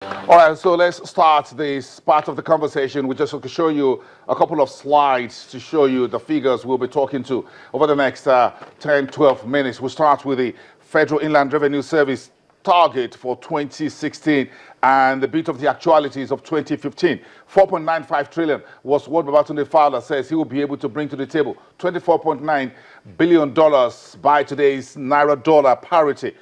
All right, so let's start this part of the conversation. We just want to show you a couple of slides to show you the figures we'll be talking to over the next 10, 12 minutes. We'll start with the Federal Inland Revenue Service target for 2016 and a bit of the actualities of 2015. 4.95 trillion was what Babatunde Fowler says he will be able to bring to the table. $24.9 billion by today's Naira dollar parity.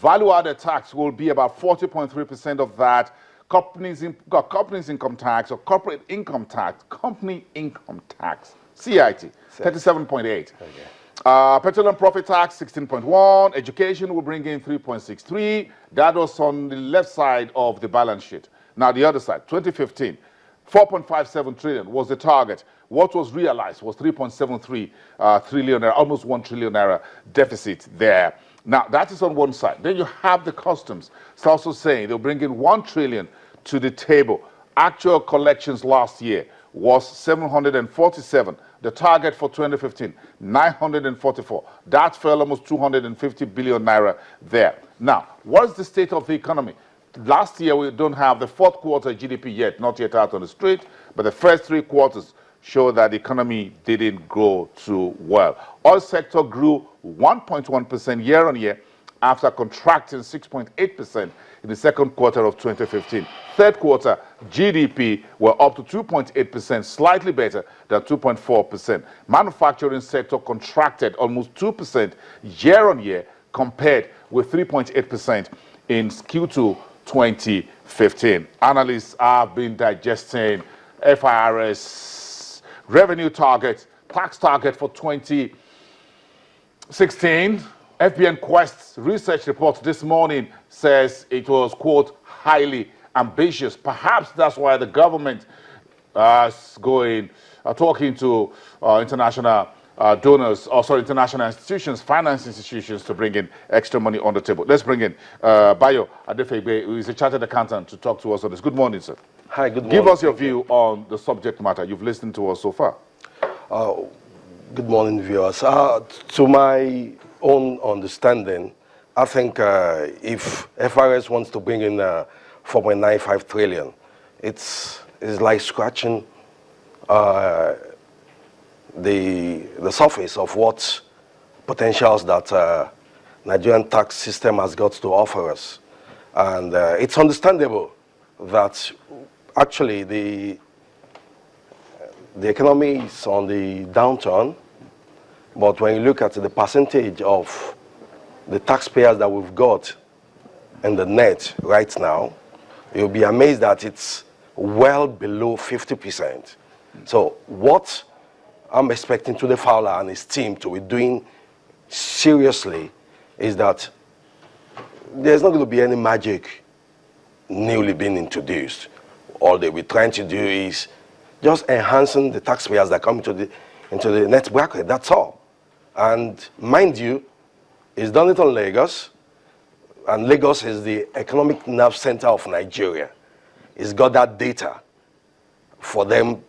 Value-added tax will be about 40.3% of that. Companies income tax or corporate income tax, company income tax, CIT, 37.8. Okay. Petroleum profit tax, 16.1. Education will bring in 3.63. That was on the left side of the balance sheet. Now the other side, 2015, 4.57 trillion was the target. What was realized was 3.73 trillion, almost 1 trillion naira deficit there. Now, that is on one side. Then you have the customs. It's also saying they'll bring in 1 trillion to the table. Actual collections last year was 747. The target for 2015, 944. That fell almost 250 billion naira there. Now, what is the state of the economy? Last year, we don't have the fourth quarter GDP yet, not yet out on the street, but the first 3 quarters show that the economy didn't grow too well. Oil sector grew 1.1% year on year after contracting 6.8% in the second quarter of 2015. Third quarter GDP were up to 2.8%, slightly better than 2.4%. Manufacturing sector contracted almost 2% year on year compared with 3.8% in Q2 2015. Analysts have been digesting FIRS revenue target, tax target for 2016. FBN Quest's research report this morning says it was, quote, highly ambitious. Perhaps that's why the government is talking to international donors, international institutions, finance institutions to bring in extra money on the table. Let's bring in Bayo Adefegbe, who is a chartered accountant, to talk to us on this. Good morning, sir. Hi, good morning. Give us your view on the subject matter. You've listened to us so far. Good morning, viewers. To my own understanding, I think if FRS wants to bring in 4.95 trillion, it's like scratching the surface of what potentials that Nigerian tax system has got to offer us. And it's understandable that actually the economy is on the downturn, but when you look at the percentage of the taxpayers that we've got in the net right now, you'll be amazed that it's well below 50%. So what I'm expecting Tunde Fowler and his team to be doing seriously is that there's not going to be any magic newly being introduced. All they'll be trying to do is just enhancing the taxpayers that come into the net bracket, that's all. And mind you, it's done it on Lagos, and Lagos is the economic nerve center of Nigeria. It's got that data for them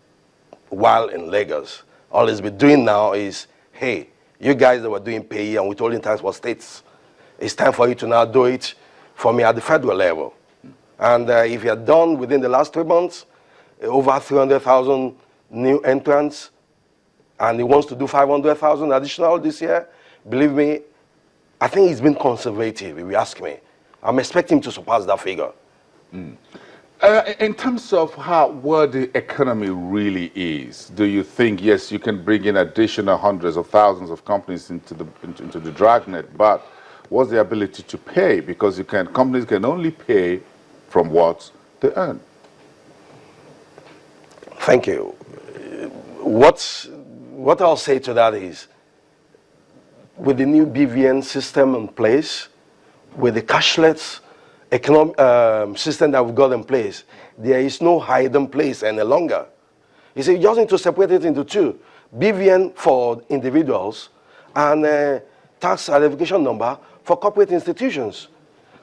while in Lagos. All it's been doing now is, hey, you guys that were doing payee and withholding tax for states, it's time for you to now do it for me at the federal level. And if you're done within the last 3 months, over 300,000 new entrants, and he wants to do 500,000 additional this year, believe me, I think he's been conservative, if you ask me. I'm expecting him to surpass that figure. In terms of where the economy really is, do you think, yes, you can bring in additional hundreds of thousands of companies into the dragnet, but what's the ability to pay? Because companies can only pay from what they earn. Thank you. What I'll say to that is, with the new BVN system in place, with the cashless economic system that we've got in place, there is no hidden place any longer. You see, you just need to separate it into two. BVN for individuals and tax identification number for corporate institutions.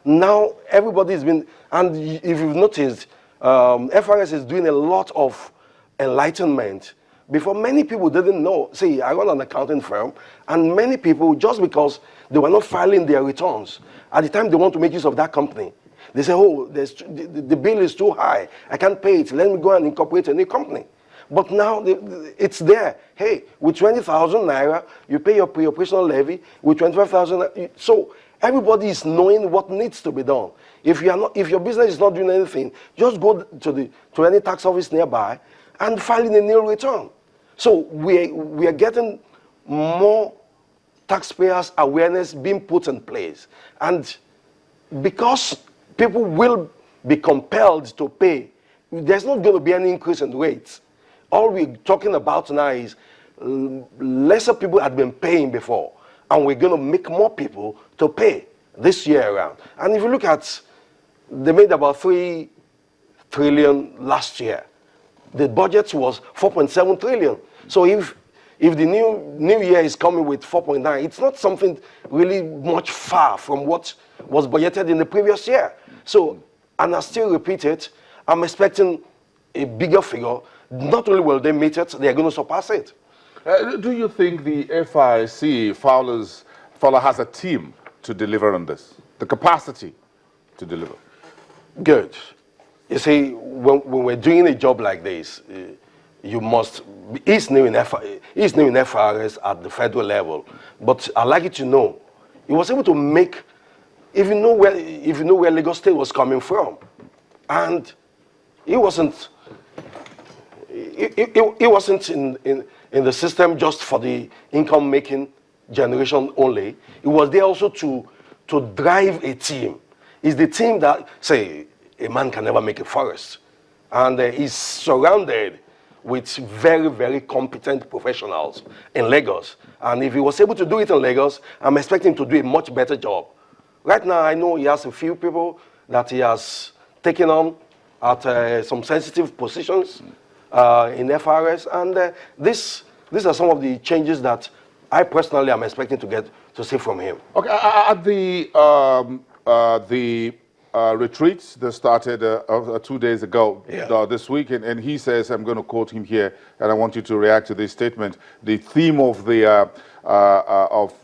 Now, everybody's been, and if you've noticed, FRS is doing a lot of enlightenment. Before, many people didn't know. See, I run an accounting firm, and many people, just because they were not filing their returns, at the time they want to make use of that company, They say, oh, the bill is too high. I can't pay it. Let me go and incorporate a new company. But now it's there. Hey, with 20,000 naira, you pay your pre-operational levy. With 25,000, so everybody is knowing what needs to be done. If your business is not doing anything, just go to any tax office nearby and file in a nil return. So we are getting more taxpayers' awareness being put in place, and because people will be compelled to pay, there's not going to be any increase in rates. All we're talking about now is lesser people had been paying before, and we're going to make more people to pay this year around. And if you look at, they made about 3 trillion last year. The budget was 4.7 trillion. So if the new year is coming with 4.9, it's not something really much far from what was budgeted in the previous year. So, and I still repeat it, I'm expecting a bigger figure. Not only will they meet it, they're going to surpass it. Do you think the FIC, Fowler has a team to deliver on this? The capacity to deliver? Good. You see, when we're doing a job like this, you must, he's new in FRS at the federal level, but I'd like you to know, he was able to make, if you know where Lagos State was coming from, and he wasn't in the system just for the income making generation only. He was there also to drive a team. It's the team that, say, a man can never make a forest, and he's surrounded with very, very competent professionals in Lagos. And if he was able to do it in Lagos, I'm expecting him to do a much better job. Right now, I know he has a few people that he has taken on at some sensitive positions in FRS, and these are some of the changes that I personally am expecting to get to see from him. Okay, at the retreats that started 2 days ago, this week, and he says, I'm going to quote him here, and I want you to react to this statement. The theme of the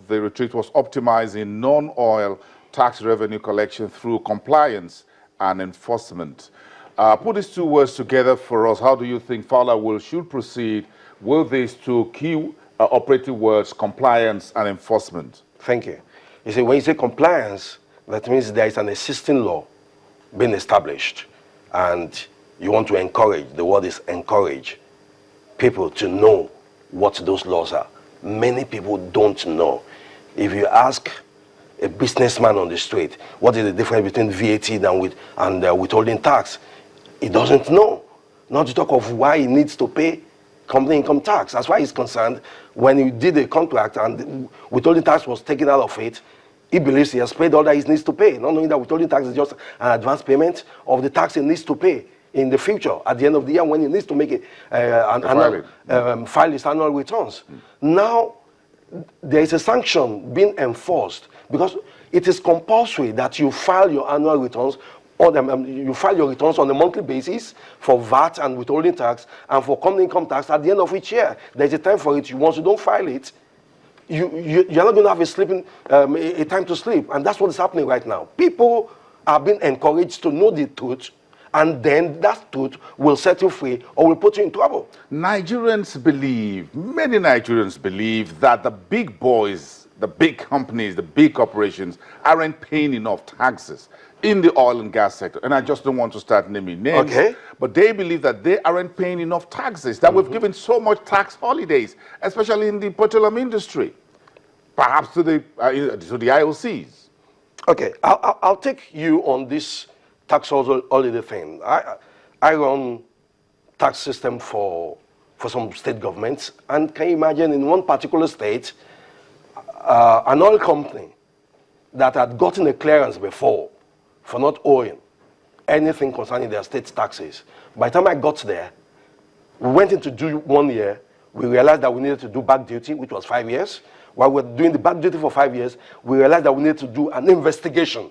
retreat was optimizing non-oil tax revenue collection through compliance and enforcement. Put these two words together for us. How do you think Fowler should proceed with these two key operative words, compliance and enforcement? Thank you. You see, when you say compliance, that means there is an existing law being established, and you want to encourage, the word is encourage, people to know what those laws are. Many people don't know. If you ask a businessman on the street, what is the difference between VAT and withholding tax? He doesn't know. Not to talk of why he needs to pay company income tax. That's why he's concerned when he did a contract and withholding tax was taken out of it. He believes he has paid all that he needs to pay, not knowing that withholding tax is just an advance payment of the tax he needs to pay in the future, at the end of the year, when he needs to make file his annual returns. Now, there is a sanction being enforced because it is compulsory that you file your annual returns, or you file your returns on a monthly basis for VAT and withholding tax, and for company income tax at the end of each year. There's a time for it. Once you don't file it, you're not going to have a time to sleep. And that's what is happening right now. People are being encouraged to know the truth, and then that truth will set you free or will put you in trouble. Many Nigerians believe that the big boys, the big companies, the big corporations aren't paying enough taxes in the oil and gas sector. And I just don't want to start naming names. Okay. But they believe that they aren't paying enough taxes, that we've given so much tax holidays, especially in the petroleum industry, perhaps to the IOCs. Okay, I'll take you on this tax holiday thing. I run tax system for some state governments, and can you imagine in one particular state, an oil company that had gotten a clearance before for not owing anything concerning their state taxes. By the time I got there, we went into do 1 year. We realized that we needed to do back duty, which was 5 years. While we were doing the back duty for 5 years, we realized that we needed to do an investigation.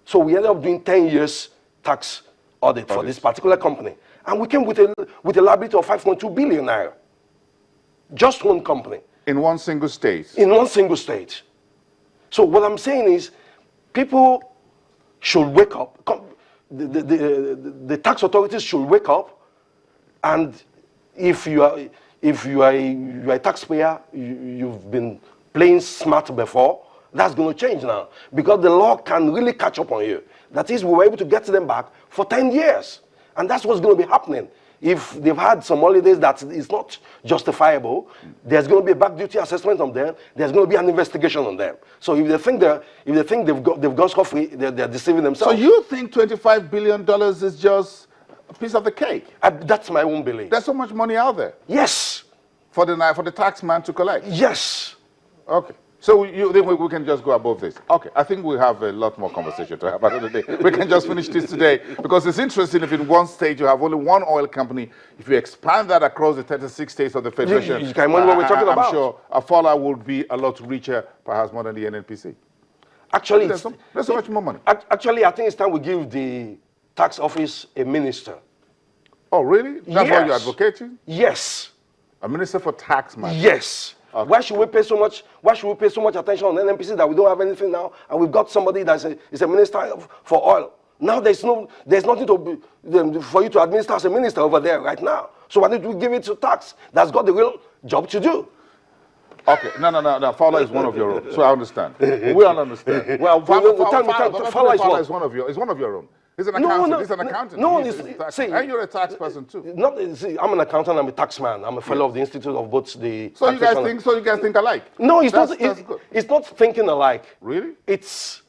So we ended up doing 10 years tax audit for this particular company. And we came with a liability of 5.2 billion naira. Just one company. In one single state? In one single state. So what I'm saying is, people should wake up. the tax authorities should wake up, and if you are a taxpayer, you've been playing smart before, that's going to change now, because the law can really catch up on you. That is, we were able to get them back for 10 years, and that's what's going to be happening. If they've had some holidays that is not justifiable, there's going to be a back duty assessment on them. There's going to be an investigation on them. So if they think they've gone scot-free, they're deceiving themselves. So you think $25 billion is just a piece of the cake? That's my own belief. There's so much money out there Yes. for the tax man to collect. Yes. Okay. So you think we can just go above this? Okay, I think we have a lot more conversation to have another day. We can just finish this today, because it's interesting if in one state you have only one oil company. If you expand that across the 36 states of the Federation, you can imagine what we're talking about. I'm sure Afala would be a lot richer, perhaps more than the NNPC. Actually, There's so much more money. Actually, I think it's time we give the tax office a minister. Oh, really? That's what you're Yes. advocating? Yes. A minister for tax matters? Yes. Okay. Why should we pay so much? Why should we pay so much attention on NNPC that we don't have anything now, and we've got somebody that's a minister for oil? Now there's nothing for you to administer as a minister over there right now. So why don't we give it to tax that's got the real job to do? Okay, no. Fowler is one of your own, so I understand. We all understand. Well, Fowler is one of your own. He's an accountant. He's an accountant. No, and you're a tax person too. I'm an accountant. I'm a tax man. I'm a fellow of the Institute of both the. So you guys think alike? No, it's That's not. good. It's not thinking alike. Really? It's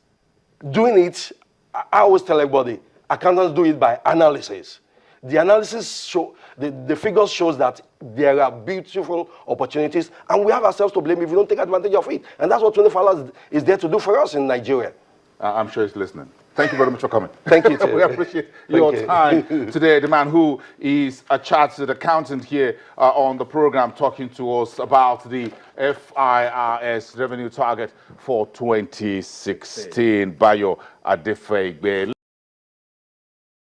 doing it. I always tell everybody, accountants do it by analysis. The analysis show the figures shows that there are beautiful opportunities, and we have ourselves to blame if we don't take advantage of it. And that's what 24 Hours is there to do for us in Nigeria. I'm sure he's listening. Thank you very much for coming. Thank you, too. We appreciate your time today. The man who is a chartered accountant here on the program, talking to us about the FIRS revenue target for 2016. Bayo Adefegbe.